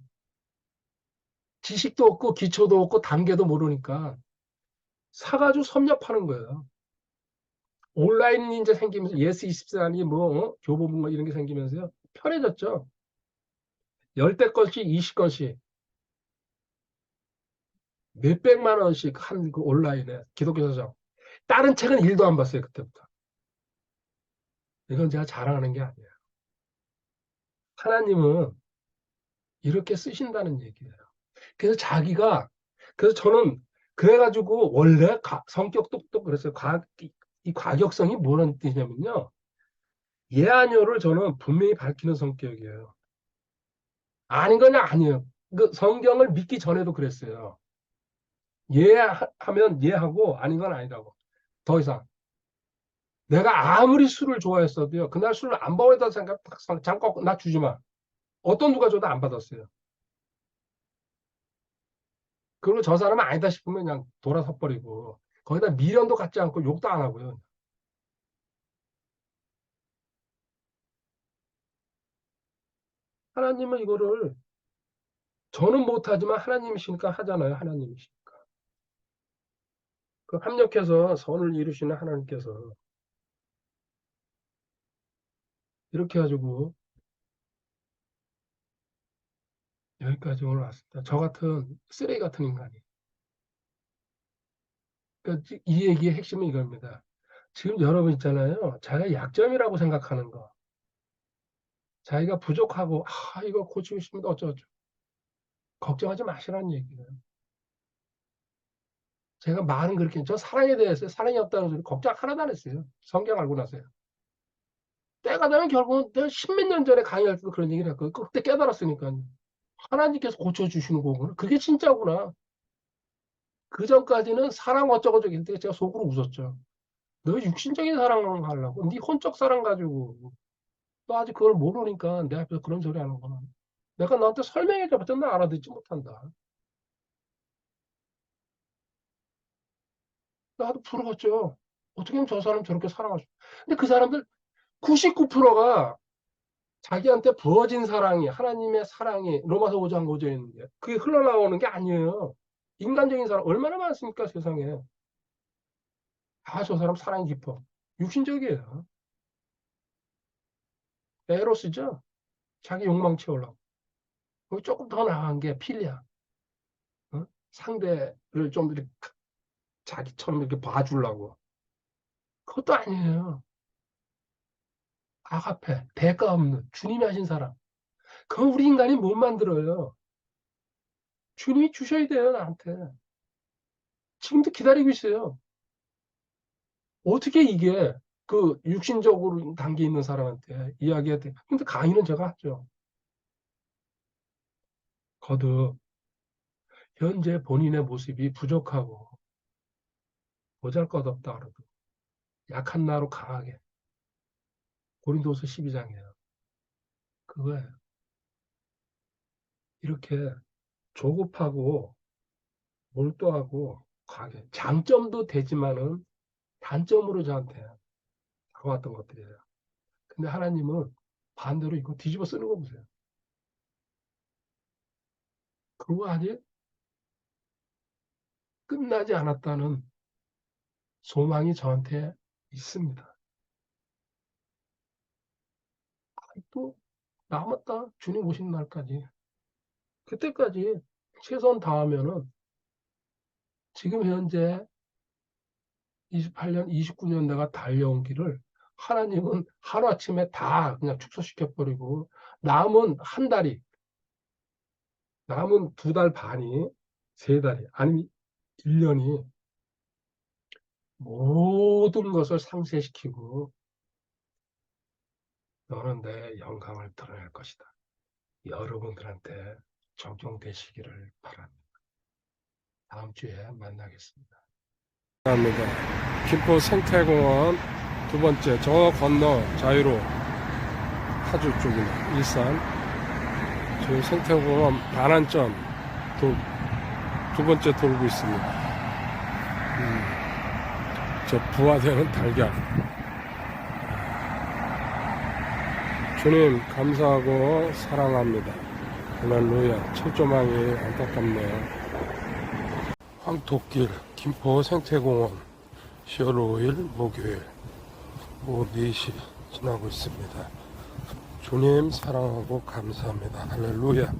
지식도 없고 기초도 없고 단계도 모르니까 사가지고 섭렵하는 거예요. 온라인이 이제 생기면서 예스24니 뭐 교보문 뭐 이런 게 생기면서요. 편해졌죠. 열대 건씩 20건씩 몇백만 원씩 한 그 온라인에 기독교 서적. 다른 책은 일도 안 봤어요. 그때부터. 이건 제가 자랑하는 게 아니에요. 하나님은 이렇게 쓰신다는 얘기예요. 그래서 자기가 그래서 저는 그래가지고 원래 성격 똑똑 그랬어요. 이 과격성이 뭐라는 뜻이냐면요. 예아녀를 저는 분명히 밝히는 성격이에요. 아닌 거냐 아니에요. 그 성경을 믿기 전에도 그랬어요. 예하면 예하고 아닌 건 아니라고. 더 이상. 내가 아무리 술을 좋아했어도요. 그날 술을 안 먹어다 생각 잠깐 나 주지 마. 어떤 누가 줘도 안 받았어요. 그리고 저 사람은 아니다 싶으면 그냥 돌아서 버리고 거기다 미련도 갖지 않고 욕도 안 하고요. 하나님은 이거를 저는 못하지만 하나님이시니까 하잖아요. 하나님이시니까. 그 합력해서 선을 이루시는 하나님께서 이렇게 해가지고 여기까지 오늘 왔습니다. 저 같은 쓰레기 같은 인간이. 그러니까 이 얘기의 핵심은 이겁니다. 지금 여러분 있잖아요. 자기가 약점이라고 생각하는 거. 자기가 부족하고, 아, 이거 고치고 싶은데 어쩌죠. 걱정하지 마시라는 얘기예요. 제가 말은 그렇게, 저 사랑에 대해서 사랑이 없다는 소리 걱정 하나도 안 했어요. 성경 알고 나서요. 때가 되면 결국은 내가 십몇 년 전에 강의할 때도 그런 얘기를 했거든요. 그때 깨달았으니까요. 하나님께서 고쳐주시는 거구나. 그게 진짜구나. 그 전까지는 사랑 어쩌고 저쩌고 했는데 제가 속으로 웃었죠. 너 육신적인 사랑을 하려고. 네 혼적 사랑 가지고. 너 아직 그걸 모르니까 내 앞에서 그런 소리 하는구나. 내가 너한테 설명해줘봤자 나 알아듣지 못한다. 나도 부러웠죠. 어떻게 하면 저 사람 저렇게 사랑할 수. 근데 그 사람들 99%가 자기한테 부어진 사랑이 하나님의 사랑이 로마서 5장 5절에 있는 게 그게 흘러나오는 게 아니에요. 인간적인 사랑 얼마나 많습니까 세상에. 아, 저 사람 사랑이 깊어. 육신적이에요. 에로스죠. 자기 욕망 채우려고. 거기 조금 더 나간 게 필리아. 어? 상대를 좀 이렇게 자기처럼 이렇게 봐주려고. 그것도 아니에요. 아가페, 대가 없는 주님이 하신 사람. 그건 우리 인간이 못 만들어요. 주님이 주셔야 돼요, 나한테. 지금도 기다리고 있어요. 어떻게 이게 그 육신적으로 단계 있는 사람한테 이야기해야 돼. 근데 강의는 제가 하죠. 거듭 현재 본인의 모습이 부족하고 보잘것없다 그러고 약한 나로 강하게. 고린도서 12장이에요. 그거예요. 이렇게 조급하고 몰두하고 강하게. 장점도 되지만은 단점으로 저한테 다가왔던 것들이에요. 근데 하나님은 반대로 이거 뒤집어 쓰는 거 보세요. 그거 아직 끝나지 않았다는 소망이 저한테 있습니다. 또 남았다. 주님 오신 날까지. 그때까지 최선 다하면은 지금 현재 28년, 29년 내가 달려온 길을 하나님은 하루아침에 다 그냥 축소시켜버리고 남은 한 달이, 남은 2달 반이, 3달이, 아니면 1년이 모든 것을 상쇄시키고 너는 내 영광을 드러낼 것이다. 여러분들한테 적용되시기를 바랍니다. 다음 주에 만나겠습니다. 감사합니다. 김포 생태공원 2번째 저 건너 자유로 파주 쪽이네. 일산 지금 생태공원 반환점 2번째 돌고 있습니다. 저 부화되는 달걀. 주님 감사하고 사랑합니다. 할렐루야. 철조망이 안타깝네요. 황토길 김포 생태공원 10월 5일 목요일 오후 4시 지나고 있습니다. 주님 사랑하고 감사합니다. 할렐루야.